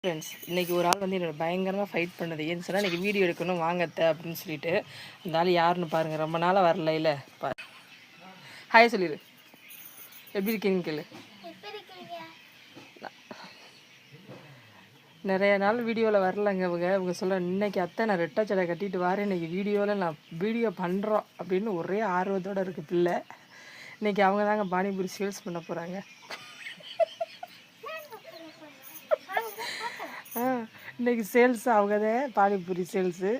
Friends இன்றைக்கி ஒரு ஆள் வந்து என்னோட பயங்கரமாக ஃபைட் பண்ணது ஏன்னு சொன்னால் இன்றைக்கி வீடியோ எடுக்கணும் வாங்கத்த அப்படின்னு சொல்லிட்டு அந்த ஆள் யாருன்னு பாருங்கள் ரொம்ப நாளாக வரல இல்லை ஹாய் சொல்லிடு எப்படி இருக்கீங்க கேளு நிறைய நாள் வீடியோவில் வரலங்க இவங்க சொல்ல இன்னைக்கு அத்தை நான் ரெட்டை சடை கட்டிட்டு வரேன் இன்றைக்கி வீடியோவில் நான் வீடியோ பண்ணுறோம் அப்படின்னு ஒரே ஆர்வத்தோடு இருக்குது பிள்ளை இன்றைக்கி அவங்க தாங்க பானிபூரி சேல்ஸ் பண்ண போகிறாங்க. இன்றைக்கி சேல்ஸ் அவங்க தான் பானிபூரி சேல்ஸு.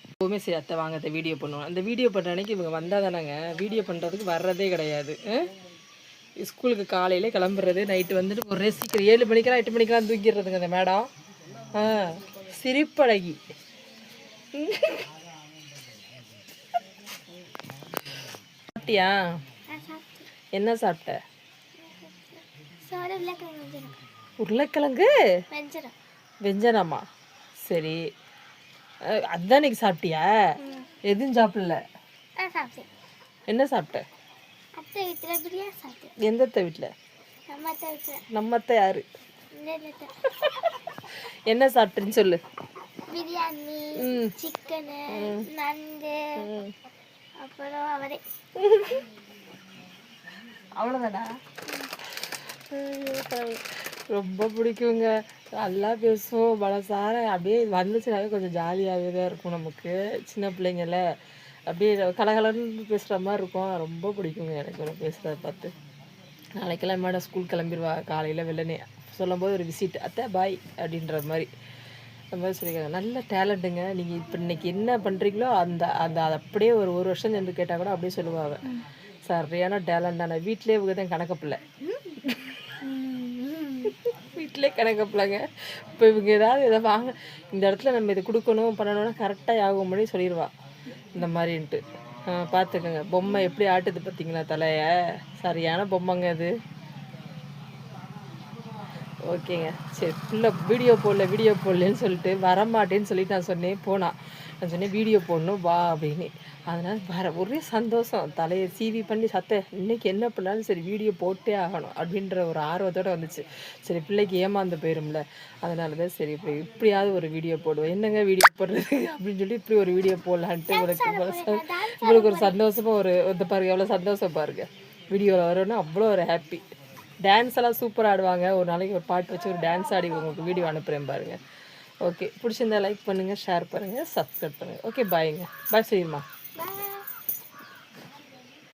எப்போவுமே சரி அத்தை வாங்கத்தை வீடியோ பண்ணுவோம். அந்த வீடியோ பண்ணுற அன்றைக்கி இவங்க வந்தால் தானேங்க வீடியோ பண்ணுறதுக்கு வர்றதே கிடையாது. ஸ்கூலுக்கு காலையிலே கிளம்புறது நைட்டு வந்துட்டு ஒரே சீக்கிரம் 7 மணிக்கெல்லாம் 8 மணிக்கெல்லாம் தூக்கிடுறதுங்க அந்த மேடம். சிரிப்பழகி. சாப்பிட்டியா? என்ன சாப்பிட்ட? உருளைக்கிழங்கு வெஞ்சனமா? சரி, அதுதான் இன்னைக்கு சாப்பிட்டியா? எதுவும் சாப்பிடல. என்ன சாப்பிட்ட? எந்த வீட்டில்? நம்ம அத்தை யாரு? என்ன சாப்பிட்டேன்னு சொல்லு. பிரியாணி, சிக்கன், நண்டு, அப்புறம் அவரே. அவ்வளோதானா? ரொம்ப பிடிக்குங்க. நல்லா பேசுவோம் பலசார அப்படியே வந்துச்சுனாவே கொஞ்சம் ஜாலியாகவே தான் இருக்கும். நமக்கு சின்ன பிள்ளைங்கள அப்படியே கலகலன்னு பேசுகிற மாதிரி இருக்கும். ரொம்ப பிடிக்குங்க எனக்கு பேசுகிறத பார்த்து. நாளைக்கெல்லாம் மேடம் ஸ்கூல் கிளம்பிடுவா காலையில் வெள்ளனே சொல்லும்போது ஒரு விசிட் அத்தை பாய் அப்படின்ற மாதிரி அந்த மாதிரி சொல்லியிருக்காங்க. நல்ல டேலண்ட்டுங்க. நீங்கள் இப்போ இன்றைக்கி என்ன பண்ணுறீங்களோ அந்த அந்த அது அப்படியே ஒரு வருஷம் சென்று கேட்டால் கூட அப்படியே சொல்லுவாங்க. சரியான டேலண்டான வீட்டிலே இவங்க தான் கணக்கப்பில்லை. வீட்டிலே கணக்கப்பில்லைங்க. இப்போ இவங்க ஏதாவது இதை வாங்க இந்த இடத்துல நம்ம இதை கொடுக்கணும் பண்ணணும்னா கரெக்டாக ஆகும் பண்ணி சொல்லிடுவா இந்த மாதிரின்ட்டு. பார்த்துக்கோங்க பொம்மை எப்படி ஆட்டுது பார்த்தீங்களா தலையை? சரியான பொம்மைங்க அது. ஓகேங்க சரி ஃபுல்ல வீடியோ போடலன்னு சொல்லிட்டு வரமாட்டேன்னு சொல்லிட்டு நான் சொன்னேன். நான் சொன்னேன் வீடியோ போடணும் வா அப்படின்னு. அதனால் ஒரே சந்தோஷம். தலையை சீவி பண்ணி இன்றைக்கி என்ன பண்ணாலும் சரி வீடியோ போட்டே ஆகணும் அப்படின்ற ஒரு ஆர்வத்தோடு வந்துச்சு. சரி பிள்ளைக்கு ஏமாந்து போயிடும்ல, அதனால தான் சரி இப்படியாவது ஒரு வீடியோ போடுவோம். என்னங்க வீடியோ போடுறது அப்படின்னு சொல்லி இப்படி ஒரு வீடியோ போடலான்ட்டு உங்களுக்கு ஒரு சந்தோஷமாக ஒரு பாருங்கள் எவ்வளோ சந்தோஷம் பாருங்கள். வீடியோவில் வரோன்னா அவ்வளோ ஒரு ஹாப்பி. டான்ஸ் எல்லாம் சூப்பராக ஆடுவாங்க. ஒரு நாளைக்கு ஒரு பாட்டு வச்சு ஒரு டான்ஸ் ஆடி உங்களுக்கு வீடியோ அனுப்புகிறேன் பாருங்கள். ஓகே பிடிச்சிருந்தா லைக் பண்ணுங்கள், ஷேர் பண்ணுங்கள், சப்ஸ்கிரைப் பண்ணுங்கள். ஓகே பாய்ங்க. பாய் சரிம்மா.